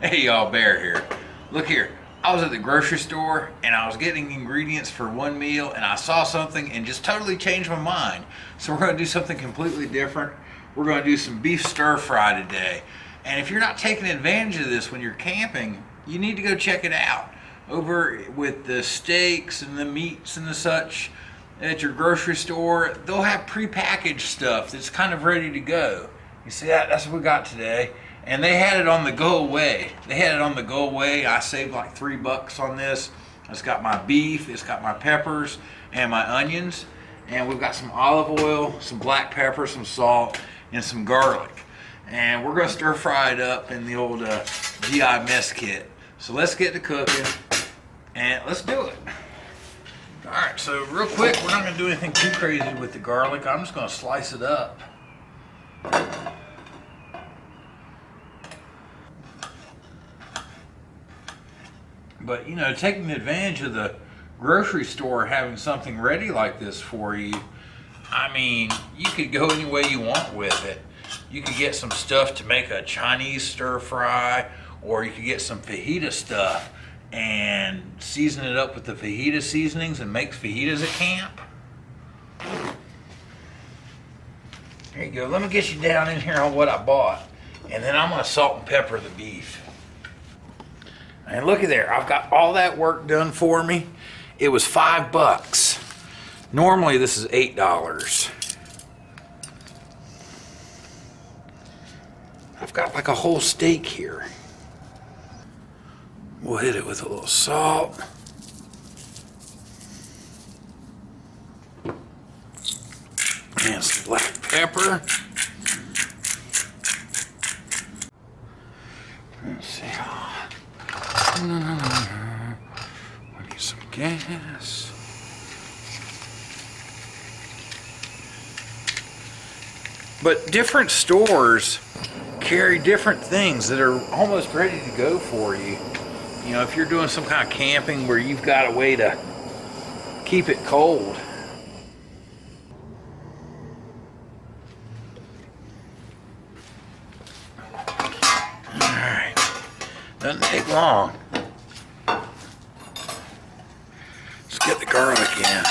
Hey y'all, Bear here. Look here, I was at the grocery store and I was getting ingredients for one meal and I saw something and just totally changed my mind. So we're gonna do something completely different. We're gonna do some beef stir fry today. And if you're not taking advantage of this when you're camping, you need to go check it out. Over with the steaks and the meats and the such at your grocery store, they'll have prepackaged stuff that's kind of ready to go. You see that? That's what we got today. And they had it on the go away. I saved like $3 on this. It's got my beef, it's got my peppers and my onions. And we've got some olive oil, some black pepper, some salt, and some garlic. And we're gonna stir fry it up in the old GI mess kit. So let's get to cooking and let's do it. All right, so real quick, we're not gonna do anything too crazy with the garlic. I'm just gonna slice it up. But you know, taking advantage of the grocery store having something ready like this for you, I mean, you could go any way you want with it. You could get some stuff to make a Chinese stir fry, or you could get some fajita stuff and season it up with the fajita seasonings and make fajitas at camp. There you go. Let me get you down in here on what I bought, and then I'm gonna salt and pepper the beef. And looky there, I've got all that work done for me. It was $5. Normally this is $8. I've got like a whole steak here. We'll hit it with a little salt. And some black pepper. Let's see. I need some gas. But different stores carry different things that are almost ready to go for you. You know, if you're doing some kind of camping where you've got a way to keep it cold. Alright, doesn't take long. Let's get the garlic in.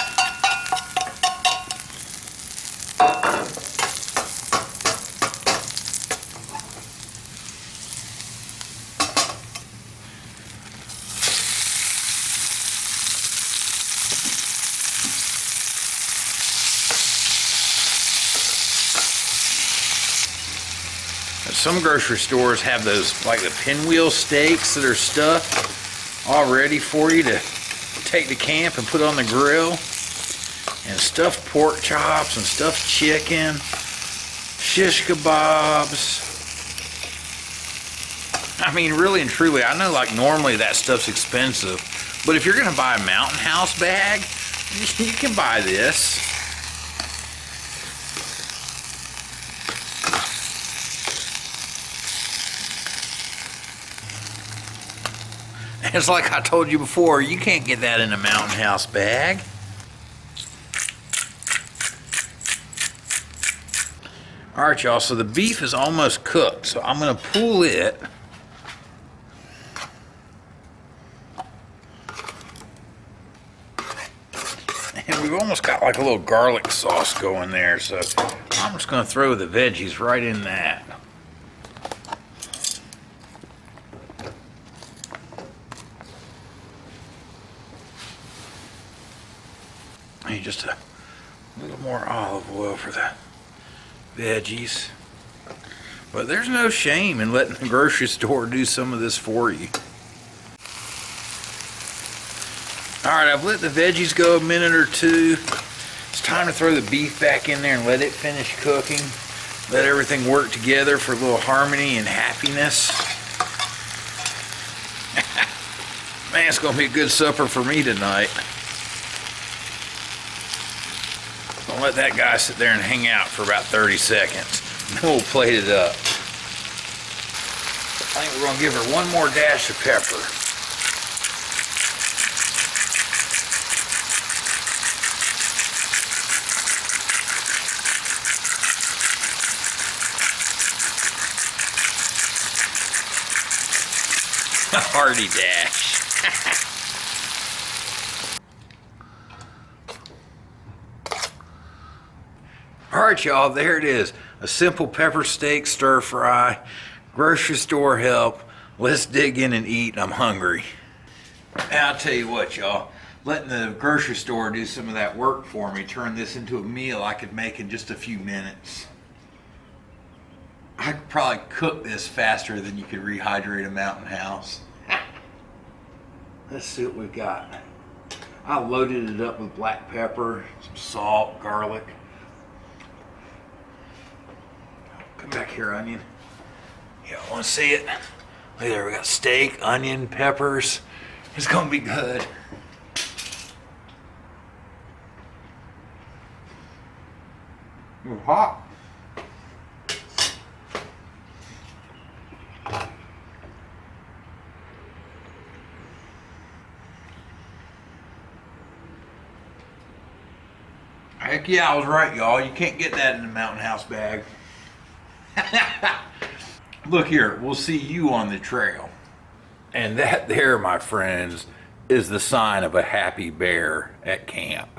Some grocery stores have those, like the pinwheel steaks that are stuffed all ready for you to take to camp and put on the grill. And stuffed pork chops and stuffed chicken, shish kebabs. I mean, really and truly, I know like normally that stuff's expensive, but if you're gonna buy a Mountain House bag, you can buy this. It's like I told you before, you can't get that in a Mountain House bag. All right, y'all, so the beef is almost cooked, so I'm gonna pull it. And we've almost got like a little garlic sauce going there, so I'm just gonna throw the veggies right in that. Just a little more olive oil for the veggies. But there's no shame in letting the grocery store do some of this for you. Alright, I've let the veggies go a minute or two. It's time to throw the beef back in there and let it finish cooking. Let everything work together for a little harmony and happiness. Man, it's going to be a good supper for me tonight. Don't let that guy sit there and hang out for about 30 seconds. Then we'll plate it up. I think we're going to give her one more dash of pepper. Hearty dash. All right, y'all, there it is. A simple pepper steak stir fry, grocery store help. Let's dig in and eat. I'm hungry. And I'll tell you what, y'all, letting the grocery store do some of that work for me, turn this into a meal I could make in just a few minutes. I could probably cook this faster than you could rehydrate a mountain house. Let's see what we've got. I loaded it up with black pepper, some salt, garlic. Come back here, onion. Yeah, I want to see it. Look there, we got steak, onion, peppers. It's gonna be good. It's hot. Heck yeah, I was right, y'all. You can't get that in a mountain house bag. Look here, we'll see you on the trail. And that there, my friends, is the sign of a happy bear at camp.